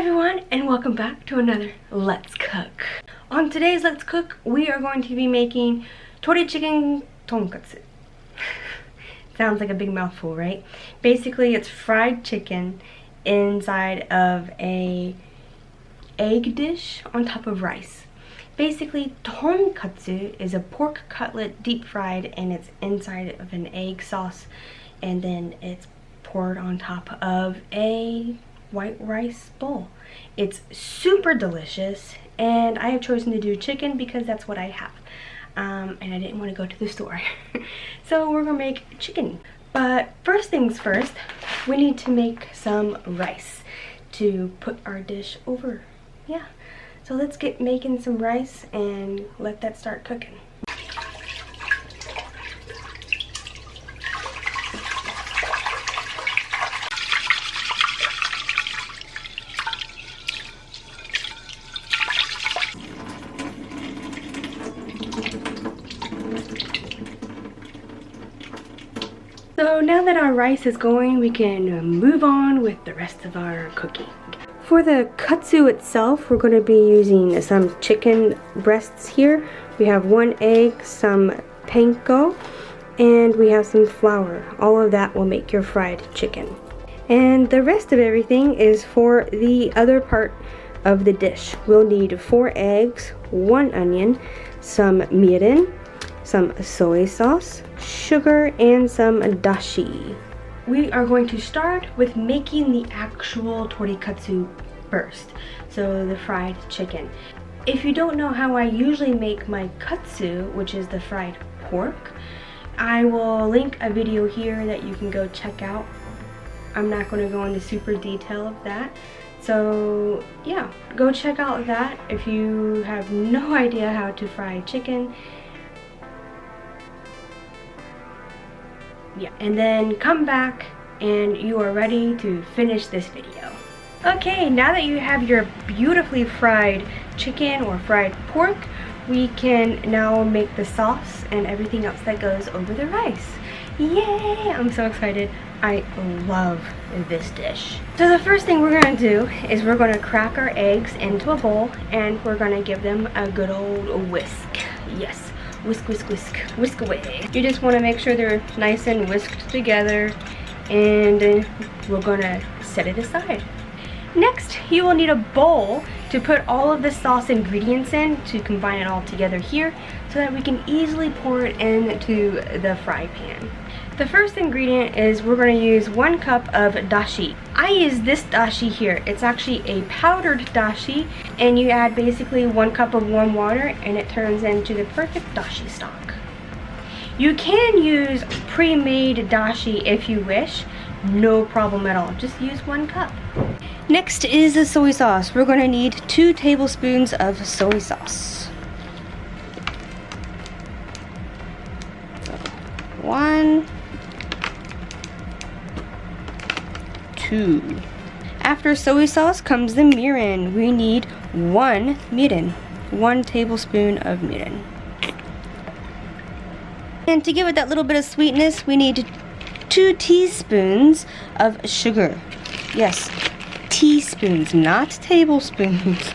everyone, and welcome back to another Let's Cook. On today's Let's Cook, we are going to be making Tori chicken tonkatsu. Sounds like a big mouthful, right? Basically, it's fried chicken inside of a egg dish on top of rice. Basically, tonkatsu is a pork cutlet deep fried, and it's inside of an egg sauce, and then it's poured on top of a white rice bowl. It's super delicious, and I have chosen to do chicken because that's what I have, and I didn't want to go to the store. So we're gonna make chicken. But first things first, we need to make some rice to put our dish over. Yeah, so let's get making some rice and let that start cooking. So now that our rice is going, we can move on with the rest of our cooking. For the katsu itself, we're going to be using some chicken breasts here. We have 1 egg, some panko, and we have some flour. All of that will make your fried chicken. And the rest of everything is for the other part of the dish. We'll need 4 eggs, 1 onion, some mirin, some soy sauce, sugar, and some dashi. We are going to start with making the actual torikatsu first, so the fried chicken. If you don't know how I usually make my katsu, which is the fried pork, I will link a video here that you can go check out. I'm not going to go into super detail of that. So yeah, go check out that if you have no idea how to fry chicken. Yeah, and then come back and you are ready to finish this video. Okay, now that you have your beautifully fried chicken or fried pork, we can now make the sauce and everything else that goes over the rice. Yay! I'm so excited. I love this dish. So the first thing we're gonna do is we're gonna crack our eggs into a bowl, and we're gonna give them a good old whisk. Yes. Whisk, whisk, whisk, whisk away. You just want to make sure they're nice and whisked together, and we're gonna set it aside. Next, you will need a bowl to put all of the sauce ingredients in, to combine it all together here so that we can easily pour it into the fry pan. The first ingredient is we're going to use 1 cup of dashi. I use this dashi here. It's actually a powdered dashi, and you add basically 1 cup of warm water and it turns into the perfect dashi stock. You can use pre-made dashi if you wish, no problem at all. Just use 1 cup. Next is the soy sauce. We're going to need 2 tablespoons of soy sauce. 1, 2. After soy sauce comes the mirin. We need 1 mirin, 1 tablespoon of mirin. And to give it that little bit of sweetness, we need 2 teaspoons of sugar. Yes, teaspoons, not tablespoons.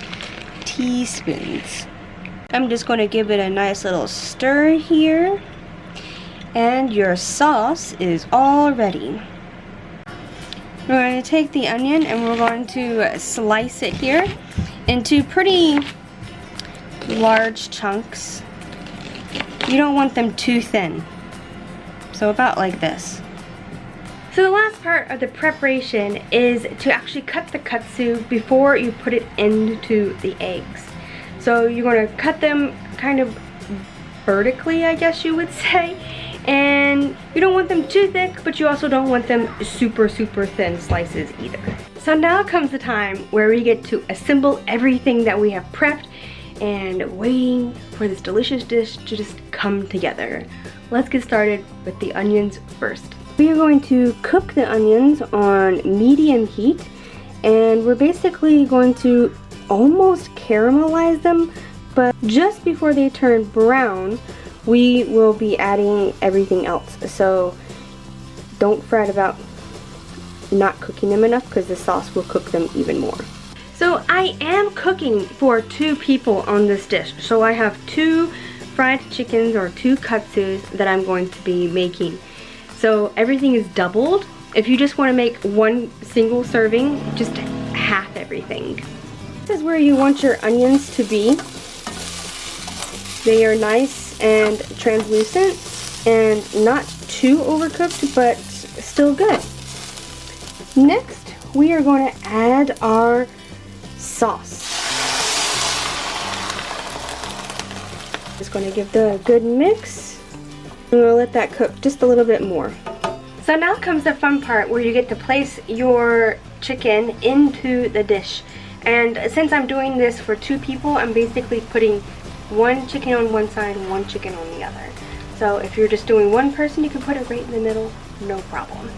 Teaspoons. I'm just going to give it a nice little stir here. And your sauce is all ready. We're going to take the onion and we're going to slice it here into pretty large chunks. You don't want them too thin, so about like this. So the last part of the preparation is to actually cut the katsu before you put it into the eggs. So you're going to cut them kind of vertically, I guess you would say. And you don't want them too thick, but you also don't want them super thin slices either. So now comes the time where we get to assemble everything that we have prepped and waiting for this delicious dish to just come together. Let's get started with the onions first. We are going to cook the onions on medium heat, and we're basically going to almost caramelize them, but just before they turn brown, we will be adding everything else. So don't fret about not cooking them enough, because the sauce will cook them even more. So I am cooking for 2 people on this dish. So I have 2 fried chickens or 2 katsus that I'm going to be making. So everything is doubled. If you just want to make one single serving, just half everything. This is where you want your onions to be. They are nice and translucent and not too overcooked, but still good. Next, we are going to add our sauce. Just going to give the good mix. I'm going to let that cook just a little bit more. So now comes the fun part where you get to place your chicken into the dish. And since I'm doing this for 2 people, I'm basically putting 1 chicken on one side and 1 chicken on the other. So if you're just doing 1 person, you can put it right in the middle, no problem.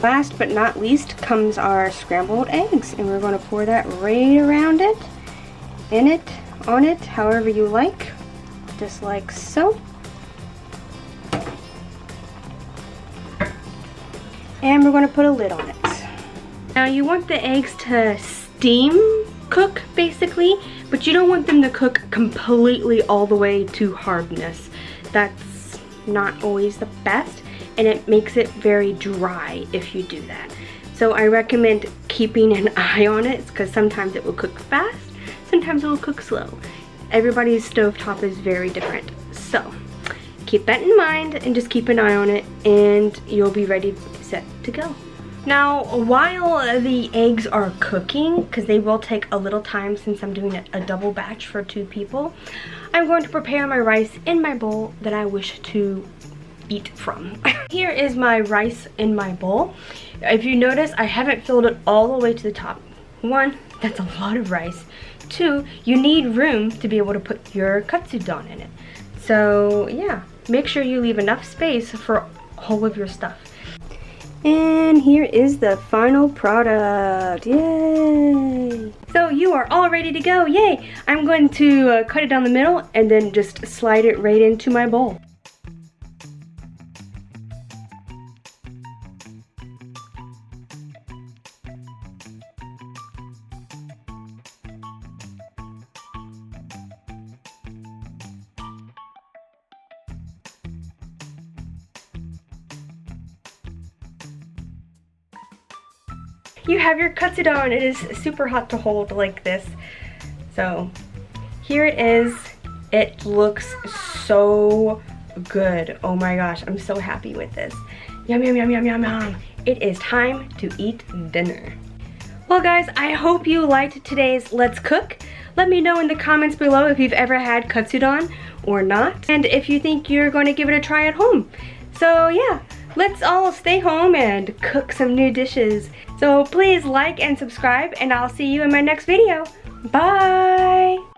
Last but not least comes our scrambled eggs, and we're going to pour that right around it, in it, on it, however you like, just like so. And we're going to put a lid on it. Now you want the eggs to steam cook basically, but you don't want them to cook completely all the way to hardness. That's not always the best, and it makes it very dry if you do that. So I recommend keeping an eye on it, because sometimes it will cook fast, sometimes it will cook slow. Everybody's stovetop is very different. So keep that in mind and just keep an eye on it, and you'll be ready, set to go. Now while the eggs are cooking, because they will take a little time since I'm doing a double batch for 2 people, I'm going to prepare my rice in my bowl that I wish to eat from. Here is my rice in my bowl. If you notice, I haven't filled it all the way to the top. 1, that's a lot of rice. 2, you need room to be able to put your katsudon in it. So yeah, make sure you leave enough space for all of your stuff. And here is the final product. Yay! So you are all ready to go. Yay! I'm going to cut it down the middle and then just slide it right into my bowl. You have your katsudon. It is super hot to hold like this. So here it is. It looks so good. Oh my gosh, I'm so happy with this. Yum, yum, yum, yum, yum, yum. It is time to eat dinner. Well guys, I hope you liked today's Let's Cook. Let me know in the comments below if you've ever had katsudon or not, and if you think you're going to give it a try at home. So yeah, let's all stay home and cook some new dishes. So please like and subscribe, and I'll see you in my next video. Bye!